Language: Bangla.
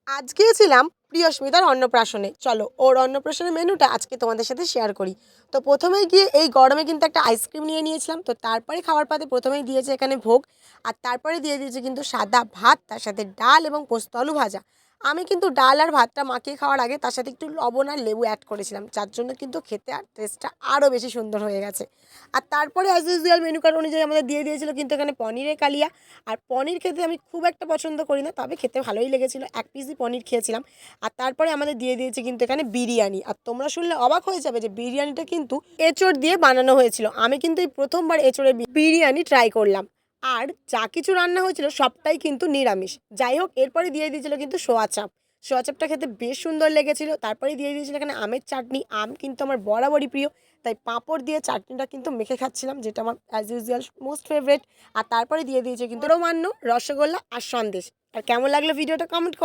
আজ গিয়েছিলাম প্রিয়স্মিতার অন্নপ্রাশনে। চলো ওর অন্নপ্রাশনের মেনুটা আজকে তোমাদের সাথে শেয়ার করি। তো প্রথমেই গিয়ে এই গরমে কিন্তু একটা আইসক্রিম নিয়ে নিয়েছিলাম। তো তারপরে খাওয়ার পাতে প্রথমেই দিয়েছে এখানে ভোগ, আর তারপরে দিয়ে দিয়েছে কিন্তু সাদা ভাত, তার সাথে ডাল এবং পোস্ত আলু ভাজা। আমি কিন্তু ডাল আর ভাতটা মাখিয়ে খাওয়ার আগে তার সাথে একটু লবণ আর লেবু অ্যাড করেছিলাম, যার জন্য কিন্তু খেতে আর টেস্টটা আরও বেশি সুন্দর হয়ে গেছে। আর তারপরে অ্যাজ ইউজুয়াল মেনু কার্ড অনুযায়ী আমাদের দিয়ে দিয়েছিল কিন্তু এখানে পনিরের কালিয়া। আর পনির খেতে আমি খুব একটা পছন্দ করি না, তবে খেতে ভালোই লেগেছিলো, এক পিসই পনির খেয়েছিলাম। আর তারপরে আমাদের দিয়ে দিয়েছে কিন্তু এখানে বিরিয়ানি। আর তোমরা শুনলে অবাক হয়ে যাবে যে বিরিয়ানিটা কিন্তু এঁচোড় দিয়ে বানানো হয়েছিল। আমি কিন্তু এই প্রথমবার এঁচোড়ের বিরিয়ানি ট্রাই করলাম। আর যা কিছু রান্না হয়েছিল সবটাই কিন্তু নিরামিষ। যাই হোক, এরপরে দিয়ে দিয়েছিল কিন্তু সোয়া চাপ। সোয়া চাপটা খেতে বেশ সুন্দর লেগেছিল। তারপরে দিয়ে দিয়েছিল এখানে আমের চাটনি। আম কিন্তু আমার বরাবরই প্রিয়, তাই পাঁপড় দিয়ে চাটনিটা কিন্তু মেখে খাচ্ছিলাম, যেটা আমার অ্যাজ ইউজুয়াল মোস্ট ফেভারেট। আর তারপরে দিয়ে দিয়েছে কিন্তু রোমান্য, রসগোল্লা আর সন্দেশ। আর কেমন লাগলো ভিডিওটা কমেন্ট করো।